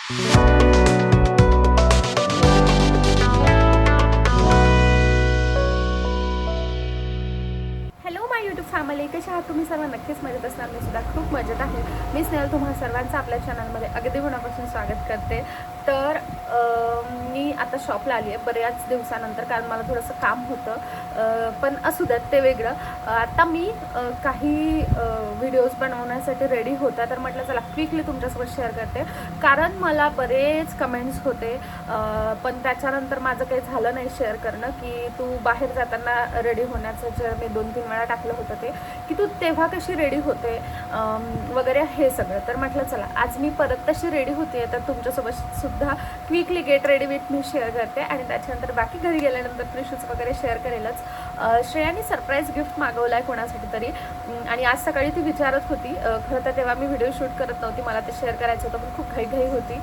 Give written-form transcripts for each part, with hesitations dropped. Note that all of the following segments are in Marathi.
हॅलो माय यूट्यूब फॅमिली, कशा आहात तुम्ही सर्व? नक्कीच मजेत असणार. मी सुद्धा खूप मजेत आहे. मी स्नेहल तुम्हा सर्वांचं आपल्या चॅनलमध्ये अगदी मनापासून स्वागत करते. तर मी आता शॉपला आली आहे बऱ्याच दिवसानंतर, कारण मला थोडंसं काम होतं, पण असू द्यात, ते वेगळं. आता मी काही व्हिडिओज बनवण्यासाठी रेडी होता, तर म्हटलं चला क्विकली तुमच्यासोबत शेअर करते, कारण मला बरेच कमेंट्स होते, पण त्याच्यानंतर माझं काही झालं नाही शेअर करणं, की तू बाहेर जाताना रेडी होण्याचं जे मी 2-3 वेळा टाकलं होतं ते, की तू तेव्हा कशी रेडी होते वगैरे हे सगळं. तर म्हटलं चला आज मी परत तशी रेडी होते, तर तुमच्यासोबत सुद्धा quickly get ready with me share करते, आणि त्याच्यानंतर बाकी घरी गेल्यानंतर प्रिशूज वगैरे शेअर करेलच. श्रेयाने सरप्राईज गिफ्ट मागवलं आहे कोणासाठी तरी, आणि आज सकाळी ती विचारत होती. खरं तर तेव्हा मी व्हिडिओ शूट करत नव्हती, मला ते शेअर करायचं होतं, पण खूप घाई होती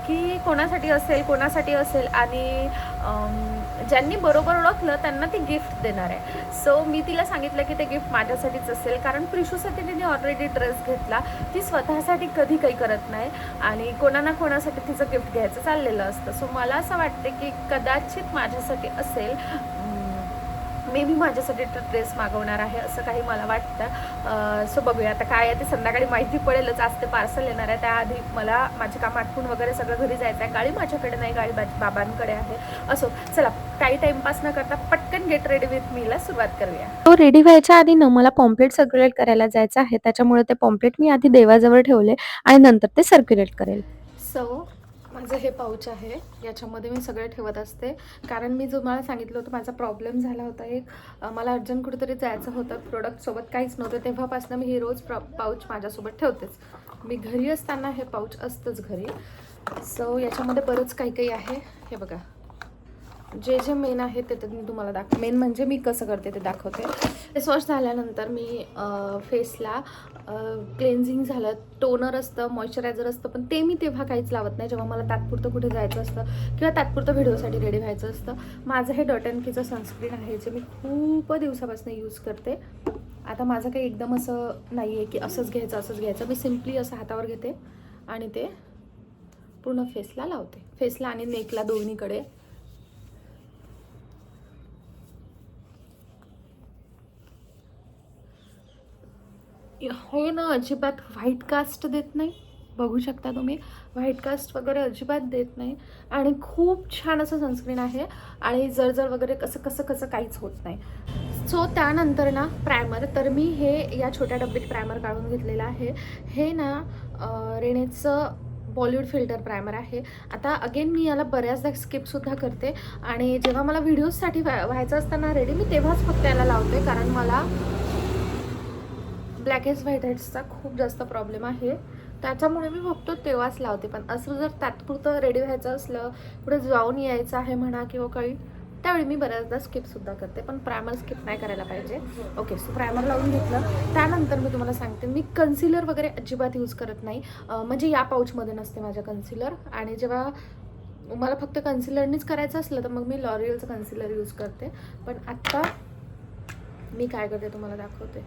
की कोणासाठी असेल आणि ज्यांनी बरोबर ओळखलं त्यांना ती गिफ्ट देणार आहे. सो मी तिला सांगितलं की ते गिफ्ट माझ्यासाठीच असेल, कारण प्रिशूसाठी तिने ऑलरेडी ड्रेस घेतला. ती स्वतःसाठी कधी काही करत नाही, आणि कोणासाठी तिचं गिफ्ट घ्यायचं चाललेलं असतं. सो मला असं वाटते की कदाचित माझ्यासाठी असेल, मे बी माझ्यासाठी ड्रेस मागवणार आहे असं काही मला वाटतं. सो बघूया आता काय आहे ते, संध्याकाळी माहिती पडेलच. आज ते पार्सल येणार आहे, त्याआधी मला माझे काम आटपून वगैरे सगळं घरी जायचं आहे. गाडी माझ्याकडे नाही, गाडी बाबांकडे आहे. असो, चला काही टाइमपास न करता पटकन गेट रेडी विथ मीला सुरुवात करूया. तो रेडी व्हायच्या आधी ना मला पॉम्पलेट सर्क्युलेट करायला जायचं आहे, त्याच्यामुळे ते पॉम्पलेट मी आधी देवाजवळ ठेवले आणि नंतर ते सर्क्युलेट करेल. सो माझं हे पाऊच आहे, याच्यामध्ये मी सगळे ठेवत असते, कारण मी जो मला सांगितलं होतं माझा प्रॉब्लेम झाला होता एक, मला अर्जंट कुठेतरी जायचं होतं, प्रोडक्टसोबत काहीच नव्हतं, तेव्हापासून मी हे रोज पाऊच माझ्यासोबत ठेवतेच. मी घरी असताना हे पाऊच असतंच घरी. सो याच्यामध्ये बरंच काही आहे. हे बघा, जे मेन आहे ते मी तुम्हाला मेन म्हणजे मी कसं करते ते दाखवते. फेस वॉश झाल्यानंतर मी फेसला क्लेन्झिंग झालं, टोनर असतं, मॉइश्चरायझर असतं, पण ते मी तेव्हा काहीच लावत नाही जेव्हा मला तात्पुरतं कुठे जायचं असतं किंवा तात्पुरतं व्हिडिओसाठी रेडी व्हायचं असतं. माझं हे डॉट अँड कीचं सनस्क्रीन आहे, जे मी खूप दिवसापासून यूज करते. आता माझं काही एकदम असं नाही आहे की असंच घ्यायचं. मी सिम्पली असं हातावर घेते आणि ते पूर्ण फेसला लावते, फेसला आणि नेकला दोन्हीकडे. हे ना अजिबात व्हाईट कास्ट देत नाही, बघू शकता तुम्ही, व्हाईट कास्ट वगैरे अजिबात देत नाही, आणि खूप छान असं सनस्क्रीन आहे, आणि जर वगैरे कसं काहीच होत नाही. सो त्यानंतर ना प्रायमर, तर मी हे या छोट्या डब्यात प्रायमर काढून घेतलेलं आहे. हे ना रेनेचं बॉलिवूड फिल्टर प्रायमर आहे. आता अगेन मी याला बऱ्याचदा स्किपसुद्धा करते, आणि जेव्हा मला व्हिडिओजसाठी व्हायचं असताना रेडी, मी तेव्हाच फक्त याला लावते, कारण मला ब्लॅक हेड्स व्हाईट हेड्सचा खूप जास्त प्रॉब्लेम आहे, त्याच्यामुळे मी फक्त तेव्हाच लावते. पण असं जर तात्पुरतं रेडी व्हायचं असलं, कुठे जाऊन यायचं आहे म्हणा किंवा काही, त्यावेळी मी बऱ्याचदा स्किपसुद्धा करते, पण प्रायमर स्किप नाही करायला पाहिजे. ओके, सो प्रायमर लावून घेतलं. त्यानंतर मी तुम्हाला सांगते, मी कन्सिलर वगैरे अजिबात यूज करत नाही, म्हणजे या पाऊचमध्ये नसते माझ्या कन्सिलर, आणि जेव्हा मला फक्त कन्सिलरनीच करायचं असलं तर मग मी लॉरियलचं कन्सिलर यूज करते. पण आत्ता मी काय करते तुम्हाला दाखवते.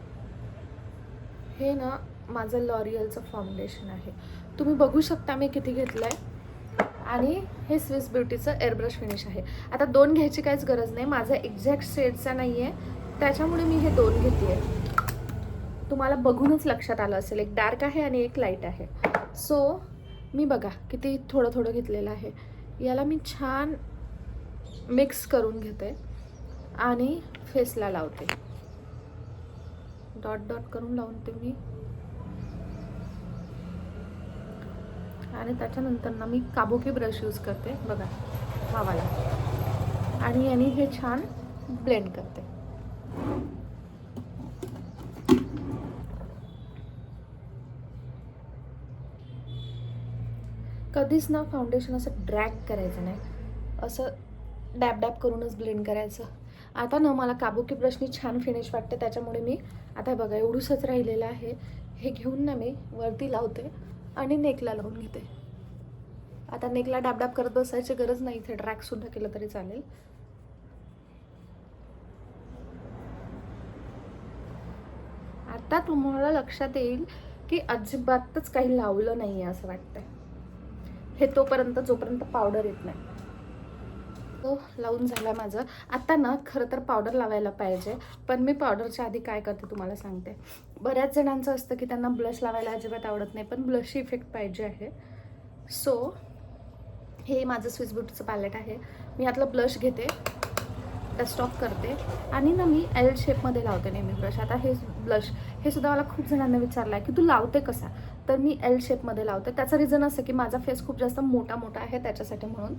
हे ना माझं लॉरियलचं फाउंडेशन आहे, तुम्ही बघू शकता मी किती घेतलं आहे, आणि हे स्विस ब्युटीचं एअरब्रश फिनिश आहे. आता 2 घ्यायची काहीच गरज नाही, माझा एक्झॅक्ट शेडचा नाही आहे, त्याच्यामुळे मी हे 2 घेते आहे. तुम्हाला बघूनच लक्षात आलं असेल, एक डार्क आहे आणि एक लाईट आहे. सो मी बघा किती थोडं घेतलेलं आहे. याला मी छान मिक्स करून घेते आणि फेसला लावते, डॉट करून लावते मी, आणि त्याच्यानंतर ना मी काबुकी ब्रश यूज करते बघा मावाला, आणि याने हे छान ब्लेंड करते. कधीच ना फाउंडेशन असं ड्रॅग करायचं नाही, असं डॅब करूनच ब्लेंड करायचं. आता ना मला काबुकी ब्रशनी छान फिनिश वाटते, त्याच्यामुळे मी आता बघा एवढूसच राहिलेलं आहे, हे घेऊन ना मी वरती लावते आणि नेकला लावून घेते. आता नेकला डॅब करत बसायची गरज नाही, इथे ड्रॅगसुद्धा केलं तरी चालेल. आता तुम्हाला लक्षात येईल की अजिबातच काही लावलं नाही आहे असं वाटतंय. हे तोपर्यंत जोपर्यंत पावडर येत नाही. तो लावून झाला माझं. आता ना खरं तर पावडर लावायला पाहिजे, पण मी पावडरच्या आधी काय करते तुम्हाला सांगते. बऱ्याच जणांचं असतं की त्यांना ब्लश लावायला अजिबात आवडत नाही, पण ब्लशची इफेक्ट पाहिजे आहे. सो हे माझं स्विस ब्युटीचं पॅलेट आहे. मी यातलं ब्लश घेते, डस्ट ऑफ करते आणि ना मी एल शेपमध्ये लावते नेहमी ब्रश. आता हे ब्लश हे सुद्धा मला खूप जणांना विचारलं आहे की तू लावते कसा, तर मी एल शेपमध्ये लावते. त्याचं रिझन असं की माझा फेस खूप जास्त मोठा आहे त्याच्यासाठी म्हणून.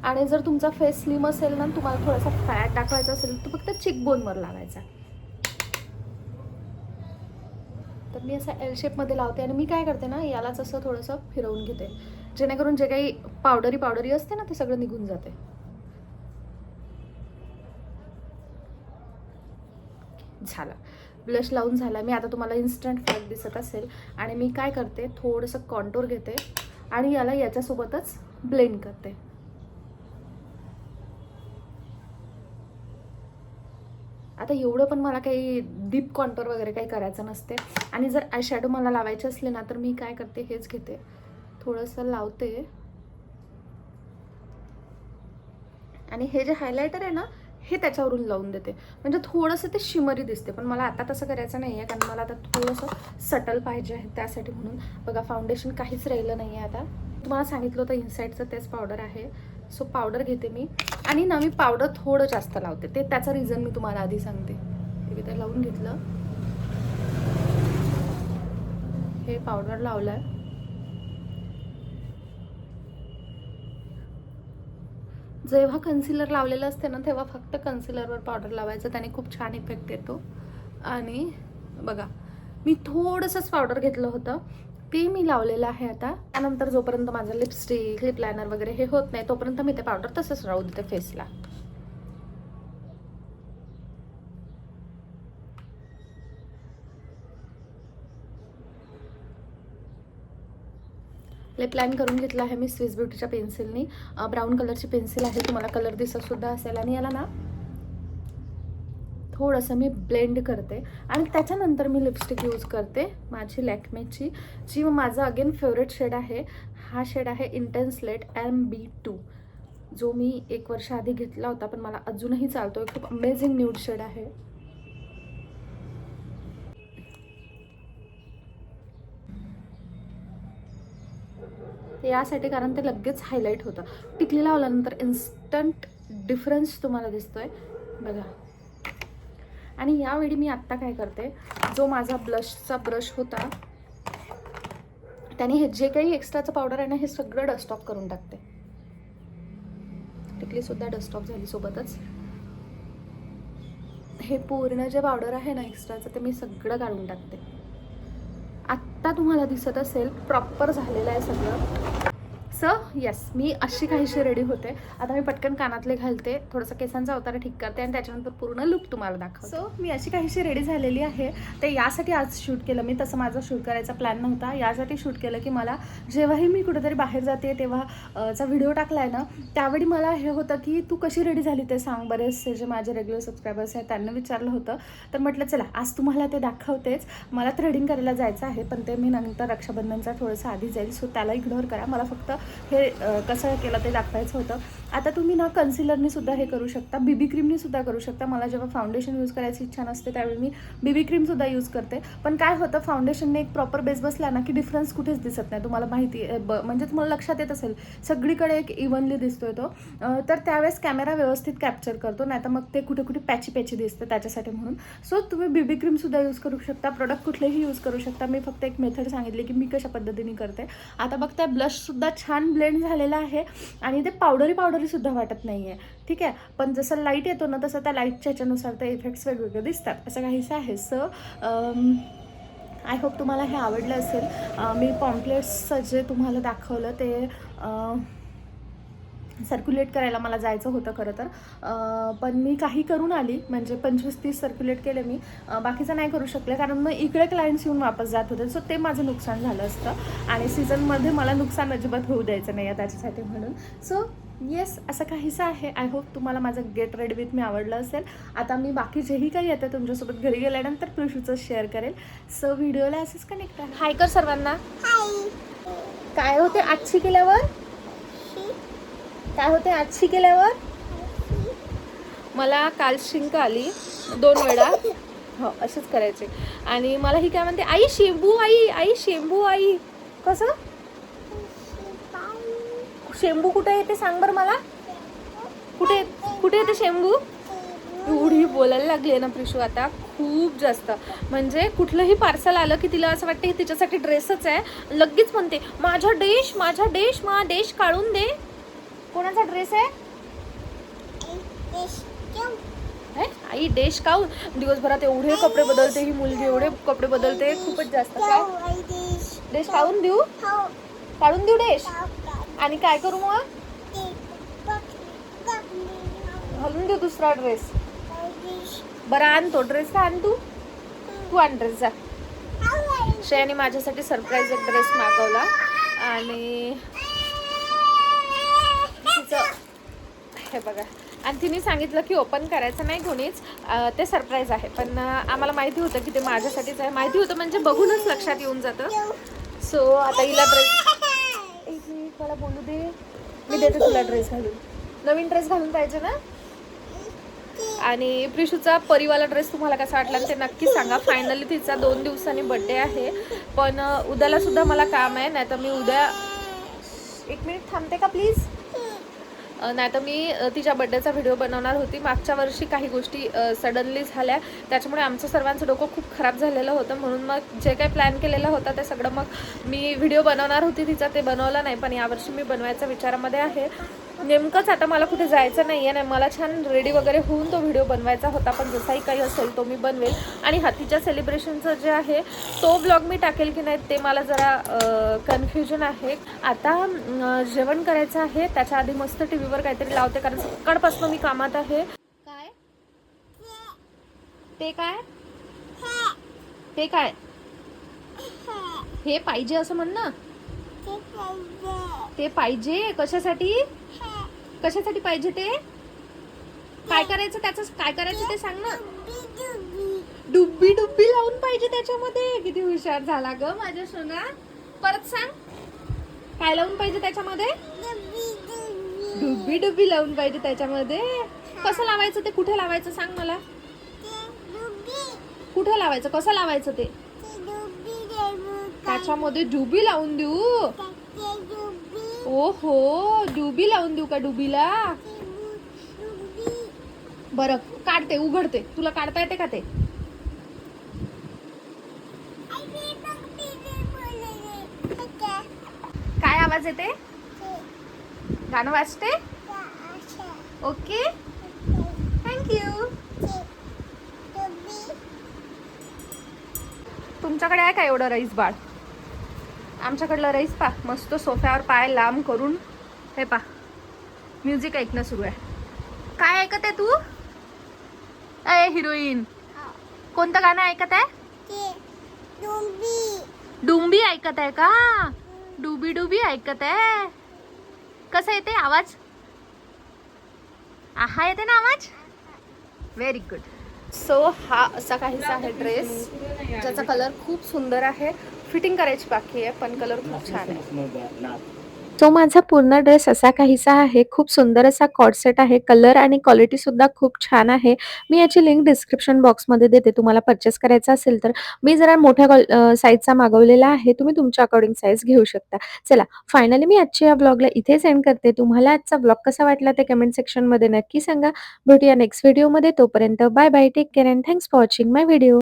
आणि जर तुमचा फेस स्लिम असेल ना, तुम्हाला थोडासा फॅट दाखवायचा असेल तर फक्त चिकबोनवर लावायचा. तर मी असं एल शेपमध्ये लावते आणि मी काय करते ना, यालाच असं थोडंसं फिरवून घेते, जेणेकरून जे काही पावडरी असते ना ते सगळं निघून जाते. झालं, ब्लश लावून झाला मी. आता तुम्हाला इन्स्टंट फरक दिसत असेल. आणि मी काय करते, थोडंसं कॉन्टोर घेते आणि याला याच्यासोबतच ब्लेंड करते. आता एवढं पण मला काही डीप कॉन्टोर वगैरे काही करायचं नसते. आणि जर आय शॅडो मला लावायचे असले ना, तर मी काय करते, हेच घेते, थोडंसं लावते आणि हे जे हायलायटर आहे ना हे त्याच्यावरून लावून देते, म्हणजे थोडंसं ते शिमरी दिसते. पण मला आता तसं करायचं नाही आहे, कारण मला आता थोडंसं सटल पाहिजे आहे त्यासाठी म्हणून. बघा, फाउंडेशन काहीच राहिलं नाही आहे. आता तुम्हाला सांगितलं होतं इनसाईडचं तेच पावडर आहे. सो पावडर घेते मी आणि ना मी पावडर थोडं जास्त लावते. ते त्याचं रिझन मी तुम्हाला आधी सांगते. हे ते लावून घेतलं, हे पावडर लावलं आहे. जेव्हा कन्सिलर लावलेलं असते ना, तेव्हा फक्त कन्सिलरवर पावडर लावायचं, त्याने खूप छान इफेक्ट येतो. आणि बघा, मी थोडंसंच पावडर घेतलं होतं, ते मी लावलेलं आहे. आता त्यानंतर जोपर्यंत माझं लिपस्टिक, लिप लायनर वगैरे हे होत नाही, तोपर्यंत मी ते पावडर तसंच राहू देते फेसला. लिप लाईन करून घेतलं आहे मी स्विस ब्युटीच्या पेन्सिलनी. ब्राऊन कलरची पेन्सिल आहे, तुम्हाला कलर दिसत सुद्धा असेल. आणि याला ना थोडंसं मी ब्लेंड करते आणि त्याच्यानंतर मी लिपस्टिक यूज करते माझी लॅक्मेची, जी माझा अगेन फेवरेट शेड आहे. हा शेड आहे इंटेन्स लेट MB2, जो मी 1 वर्ष आधी घेतला होता, पण मला अजूनही चालतोय. खूप अमेझिंग न्यूड शेड आहे. यासाठी कारण ते लगेच हायलाईट होतं. टिकली लावल्यानंतर इन्स्टंट डिफरन्स तुम्हाला दिसतोय बघा. आणि यावेळी मी आत्ता काय करते, जो माझा ब्लशचा ब्रश होता त्याने हे जे काही एक्स्ट्राचं पावडर आहे ना, हे सगळं डस्ट ऑफ करून टाकते. टिकलीसुद्धा डस्ट ऑफ झाली सोबतच. हे पूर्ण जे पावडर आहे ना एक्स्ट्राचं, ते मी सगळं काढून टाकते. आत्ता तुम्हाला दिसत असेल प्रॉपर झालेलं आहे सगळं. येस, मी अशी काहीशी रेडी होते. आता मी पटकन कानातले घालते, थोडंसं केसांचा अवतार ठीक करते आणि त्याच्यानंतर पूर्ण लुक तुम्हाला दाखवते. मी अशी काहीशी रेडी झालेली आहे. ते यासाठी आज शूट केलं मी, तसं माझा शूट करायचा प्लॅन नव्हता. यासाठी शूट केलं की मला जेव्हाही मी कुठेतरी बाहेर जाते तेव्हा चा व्हिडिओ टाकला आहे ना, त्यावेळी मला हे होतं की तू कशी रेडी झाली ते सांग. बरेचसे जे माझे रेग्युलर सबस्क्रायबर्स आहेत त्यांना विचारलं होतं, तर म्हटलं चला आज तुम्हाला ते दाखवतेच. मला थ्रेडिंग करायला जायचं आहे, पण ते मी नंतर रक्षाबंधनचा थोडंसं आधी जाईल. सो त्याला इग्नोर करा, मला फक्त हे कसं केलं ते दाखवायचं होतं. आता तुम्ही ना कन्सिलरनी सुद्धा हे करू शकता, बीबी क्रीमनी सुद्धा करू शकता. मला जेव्हा फाउंडेशन यूज करायची इच्छा नसते त्यावेळी मी बीबी क्रीम सुद्धा यूज करते. पण काय होतं, फाउंडेशनने एक प्रॉपर बेस बसला ना की डिफरन्स कुठेच दिसत नाही. तुम्हाला माहिती म्हणजे तुम्हाला लक्षात येत असेल, सगळीकडे एक इव्हनली दिसतोय तो. तर त्यावेळेस कॅमेरा व्यवस्थित कॅप्चर करतो, नाही तर मग ते कुठे कुठे पॅची दिसतं त्याच्यासाठी म्हणून. सो तुम्ही बीबी क्रीम सुद्धा यूज करू शकता, प्रोडक्ट कुठलेही यूज करू शकता. मी फक्त एक मेथड सांगितली की मी कशा पद्धतीने करते. आता बघताय ब्लशसुद्धा छान ब्लेंड झालेला आहे आणि ते पावडरी सुद्धा वाटत नाही आहे. ठीक आहे, पण जसं लाईट येतो ना तसं त्या लाईटच्या ह्याच्यानुसार ते इफेक्ट्स वेगवेगळे दिसतात, असं काहीसं आहे. आय होप तुम्हाला हे आवडलं असेल. मी पॉम्पलेट्सचं जे तुम्हाला दाखवलं ते सर्क्युलेट करायला मला जायचं होतं खरं तर, पण मी काही करून आली, म्हणजे 25-30 सर्क्युलेट केले मी. बाकीचं नाही करू शकले कारण मग इकडे क्लायंट्स येऊन वापस जात होते. सो ते माझं नुकसान झालं असतं आणि सीझनमध्ये मला नुकसान अजिबात होऊ द्यायचं नाही आहे त्याच्यासाठी म्हणून. सो येस, असं काहीसं आहे. आय होप तुम्हाला माझं गेट रेडी विथ मी आवडलं असेल. आता मी बाकी जेही काही येतं तुमच्यासोबत घरी गेल्यानंतर प्रिशूचं शेअर करेल. सो व्हिडिओला असंच कनेक्ट आहे. हाय कर सर्वांना. काय होते आजची केल्यावर काय होते आजची केल्यावर? मला काल शिंक आली 2 वेळा. हो असंच करायचे. आणि मला ही काय म्हणते, आई शेंबू आई, आई शेंबू आई. कसं शेंबू कुठे येते सांग बरं मला. कुठे कुठे येते शेंबू? एवढी बोलायला लागली आहे ना प्रिशू आता खूप जास्त. म्हणजे कुठलंही पार्सल आलं की तिला असं वाटतं तिच्यासाठी ड्रेसच आहे. लगेच म्हणते माझा देश, माझा देश, माझा देश काढून दे. कोणाचा ड्रेस आहे? आई देश काढून. दिवसभरात एवढे कपडे बदलते ही मुलगी, एवढे कपडे बदलते खूपच जास्त. काय देश काढून देऊ? काढून देऊ देश? आणि काय करू मग? घालून देऊ दुसरा ड्रेस. बरं आण तो ड्रेस. आण तू आण ड्रेस जा. श्रेयाने माझ्यासाठी सरप्राईज एक ड्रेस मागवला आणि तिचं हे बघा. आणि तिने सांगितलं की ओपन करायचं नाही कोणीच, ते सरप्राईज आहे. पण आम्हाला माहिती होतं की ते माझ्यासाठीच आहे. माहिती होतं म्हणजे बघूनच लक्षात येऊन जातं. सो आता हिला ड्रेस मला बोलू दे. मी देते तुला ड्रेस घालून. नवीन ड्रेस घालून पाहिजे ना. आणि प्रिशूचा परीवाला ड्रेस तुम्हाला कसा वाटला ते नक्की सांगा. फायनली तिचा 2 दिवसांनी बर्थडे आहे. पण उद्याला सुद्धा मला काम आहे. नाही तर मी उद्या 1 मिनिट थांबते का प्लीज. नाही तर मी तिच्या बड्डेचा व्हिडिओ बनवणार होती. मागच्या वर्षी काही गोष्टी सडनली झाल्या, त्याच्यामुळे आमचं सर्वांचं डोकं खूप खराब झालेलं होतं. म्हणून मग जे काही प्लॅन केलेलं होतं ते सगळं मग मी व्हिडिओ बनवणार होती तिचा, ते बनवलं नाही. पण यावर्षी मी बनवायच्या विचारामध्ये आहे. नेमकंच आता मला कुठे जायचं नाही आहे. मला छान रेडी वगैरे होऊन तो व्हिडिओ बनवायचा होता. पण जसाही काही असेल तो मी बनवेल. आणि हातीच्या सेलिब्रेशनचं जे आहे तो ब्लॉग मी टाकेल की नाही ते मला जरा कन्फ्युजन आहे. आता जेवण करायचं आहे. त्याच्या आधी मस्त टी व्हीवर काहीतरी लावते, कारण सकाळपासून मी कामात आहे. काय ते काय ते काय हे पाहिजे असं म्हण ना. ते पाहिजे कशासाठी? कशासाठी पाहिजे ते? काय करायचं त्याचं? काय करायचं ते सांग ना. डुब्बी डुब्बी लावून पाहिजे त्याच्यामध्ये. किती हुशार झाला ग माझ्या सोना. परत सांग. काय लावून पाहिजे त्याच्यामध्ये? डुब्बी डुब्बी लावून पाहिजे त्याच्यामध्ये. कसं लावायचं ते? कुठे लावायचं सांग मला. कुठे लावायचं? कसं लावायचं ते? त्याच्यामध्ये डुबी लावून देऊ? ओहो डुबी लावून देऊ का डुबीला? बरं काढते, उघडते. तुला काढता येते का ते? काय आवाज येते? गाणं वाजते? Okay thank you. तुमच्याकडे आहे का एवढं रईस बाळ? आमच्याकडलं रईस पा मस्त सोफ्यावर पाय लांब करून हे पा म्युझिक ऐकणं सुरू आहे. काय ऐकत आहे तू? अय हिरोईन कोणतं गाणं ऐकत आहे? डुंबी ऐकत आहे का? डुबी डुबी ऐकत आहे. कसं येते आवाज? आहा येते ना आवाज. Very good. सो हा असा काहीसा आहे ड्रेस, ज्याचा कलर खूप सुंदर आहे. फिटिंग करायची बाकी आहे पण कलर खूप छान आहे. तो माझा पूर्ण ड्रेस असा काहीसा आहे. खूप सुंदर असा कॉर्ड सेट आहे. कलर आणि क्वालिटी सुद्धा खूप छान आहे. मी याची लिंक डिस्क्रिप्शन बॉक्समध्ये देते. तुम्हाला परचेस करायचा असेल तर. मी जरा मोठ्या साईजचा मागवलेला आहे. तुम्ही तुमच्या अकॉर्डिंग साईज घेऊ शकता. चला फायनली मी आजच्या या ब्लॉगला इथे सेंड करते. तुम्हाला आजचा ब्लॉग कसा वाटला ते कमेंट सेक्शनमध्ये नक्की सांगा. भेटूया नेक्स्ट व्हिडिओमध्ये. तोपर्यंत bye bye. Take care and thanks for watching my video.